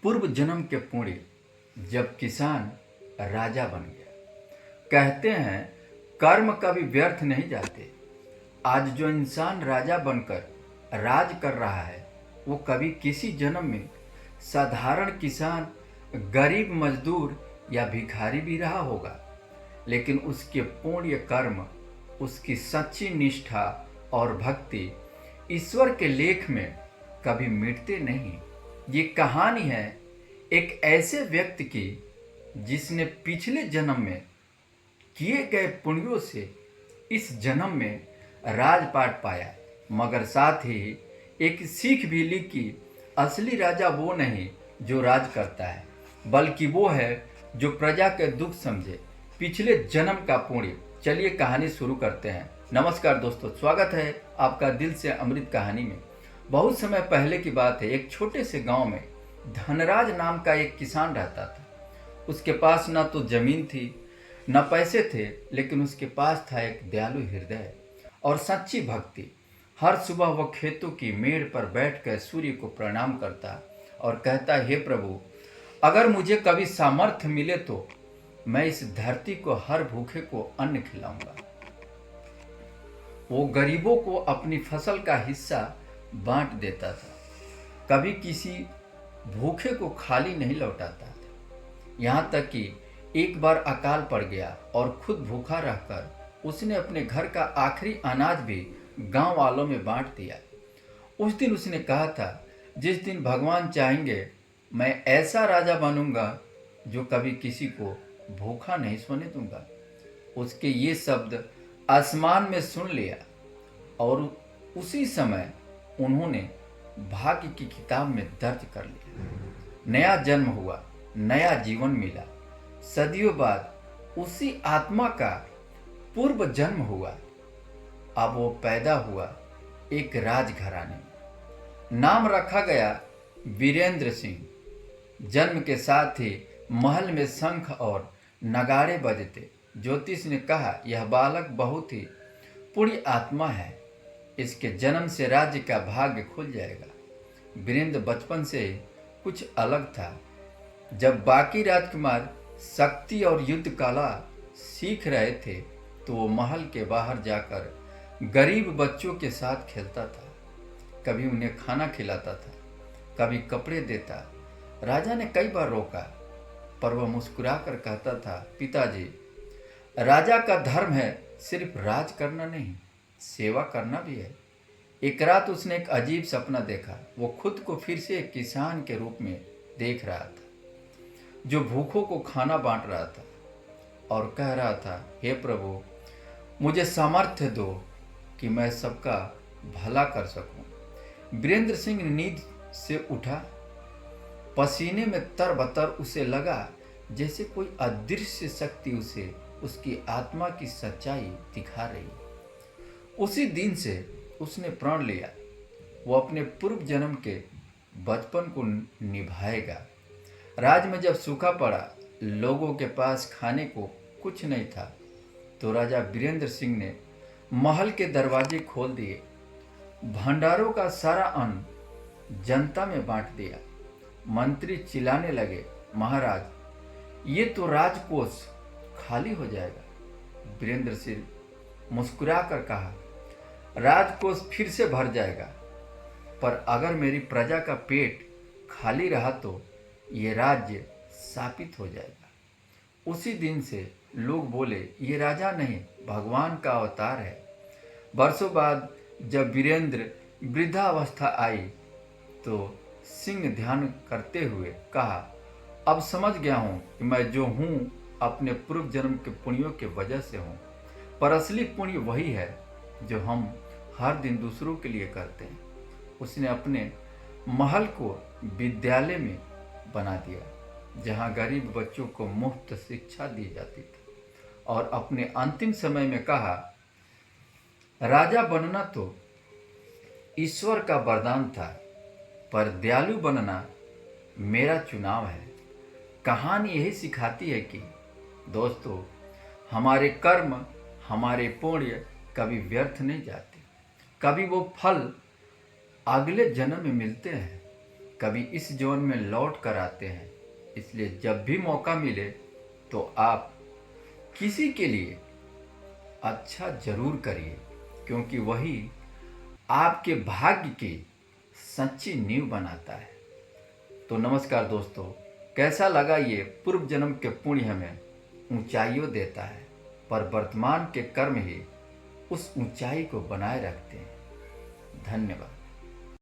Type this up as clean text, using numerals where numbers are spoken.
पूर्व जन्म के पुण्य जब किसान राजा बन गया। कहते हैं कर्म कभी व्यर्थ नहीं जाते। आज जो इंसान राजा बनकर राज कर रहा है वो कभी किसी जन्म में साधारण किसान, गरीब मजदूर या भिखारी भी रहा होगा, लेकिन उसके पुण्य कर्म, उसकी सच्ची निष्ठा और भक्ति ईश्वर के लेख में कभी मिटते नहीं। ये कहानी है एक ऐसे व्यक्ति की जिसने पिछले जन्म में किए गए पुण्यों से इस जन्म में राजपाट पाया, मगर साथ ही एक सीख भी ली कि असली राजा वो नहीं जो राज करता है, बल्कि वो है जो प्रजा के दुख समझे। पिछले जन्म का पुण्य। चलिए कहानी शुरू करते हैं। नमस्कार दोस्तों, स्वागत है आपका दिल से अमृत कहानी में। बहुत समय पहले की बात है, एक छोटे से गांव में धनराज नाम का एक किसान रहता था। उसके पास न तो जमीन थी न पैसे थे, लेकिन उसके पास था एक दयालु हृदय और सच्ची भक्ति। हर सुबह वह खेतों की मेड़ पर बैठकर सूर्य को प्रणाम करता और कहता, हे प्रभु, अगर मुझे कभी सामर्थ्य मिले तो मैं इस धरती को हर भूखे को अन्न खिलाऊंगा। वो गरीबों को अपनी फसल का हिस्सा बांट देता था, कभी किसी भूखे को खाली नहीं लौटाता था। यहाँ तक कि एक बार अकाल पड़ गया और खुद भूखा रहकर उसने अपने घर का आखिरी अनाज भी गांव वालों में बांट दिया। उस दिन उसने कहा था, जिस दिन भगवान चाहेंगे मैं ऐसा राजा बनूंगा जो कभी किसी को भूखा नहीं सोने दूंगा। उसके ये शब्द आसमान में सुन लिया और उसी समय उन्होंने भाग्य की किताब में दर्ज कर लिया। नया जन्म हुआ, नया जीवन मिला। सदियों बाद उसी आत्मा का पूर्व जन्म हुआ। अब वो पैदा हुआ एक राजघराने में। नाम रखा गया वीरेंद्र सिंह। जन्म के साथ ही महल में शंख और नगाड़े बजते। ज्योतिष ने कहा, यह बालक बहुत ही पुण्य आत्मा है, इसके जन्म से राज्य का भाग्य खुल जाएगा। वीरेंद्र बचपन से कुछ अलग था। जब बाकी राजकुमार शक्ति और युद्ध कला सीख रहे थे तो वो महल के बाहर जाकर गरीब बच्चों के साथ खेलता था। कभी उन्हें खाना खिलाता था, कभी कपड़े देता। राजा ने कई बार रोका, पर वह मुस्कुराकर कहता था, पिताजी, राजा का धर्म है सिर्फ राज करना नहीं, सेवा करना भी है। एक रात उसने एक अजीब सपना देखा। वो खुद को फिर से एक किसान के रूप में देख रहा था, जो भूखों को खाना बांट रहा था और कह रहा था, हे प्रभु, मुझे सामर्थ्य दो कि मैं सबका भला कर सकूं। वीरेंद्र सिंह नींद से उठा। पसीने में तरबतर उसे लगा जैसे कोई अदृश्य शक्ति उसे उसकी आत्मा की सच्चाई दिखा रही। उसी दिन से उसने प्रण लिया, वो अपने पूर्व जन्म के बचपन को निभाएगा। राज में जब सूखा पड़ा, लोगों के पास खाने को कुछ नहीं था, तो राजा वीरेंद्र सिंह ने महल के दरवाजे खोल दिए, भंडारों का सारा अन्न जनता में बांट दिया। मंत्री चिल्लाने लगे, महाराज, ये तो राजकोष खाली हो जाएगा। वीरेंद्र सिंह मुस्कुराकर कहा, राजकोष फिर से भर जाएगा, पर अगर मेरी प्रजा का पेट खाली रहा तो ये राज्य शापित हो जाएगा। उसी दिन से लोग बोले, ये राजा नहीं, भगवान का अवतार है। वर्षों बाद जब वीरेंद्र वृद्धावस्था आई तो सिंह ध्यान करते हुए कहा, अब समझ गया हूँ कि मैं जो हूँ अपने पूर्व जन्म के पुण्यों के वजह से हूँ, पर असली पुण्य वही है जो हम हर दिन दूसरों के लिए करते हैं। उसने अपने महल को विद्यालय में बना दिया, जहाँ गरीब बच्चों को मुफ्त शिक्षा दी जाती थी, और अपने अंतिम समय में कहा, राजा बनना तो ईश्वर का वरदान था, पर दयालु बनना मेरा चुनाव है। कहानी यही सिखाती है कि दोस्तों, हमारे कर्म, हमारे पुण्य कभी व्यर्थ नहीं जाते। कभी वो फल अगले जन्म में मिलते हैं। कभी इस जीवन में लौट कर आते हैं। इसलिए जब भी मौका मिले तो आप किसी के लिए अच्छा जरूर करिए, क्योंकि वही आपके भाग्य की सच्ची नींव बनाता है। तो नमस्कार दोस्तों, कैसा लगा ये पूर्व जन्म के पुण्य हमें ऊंचाइयों देता है, पर वर्तमान के कर्म ही उस ऊंचाई को बनाए रखते हैं। धन्यवाद।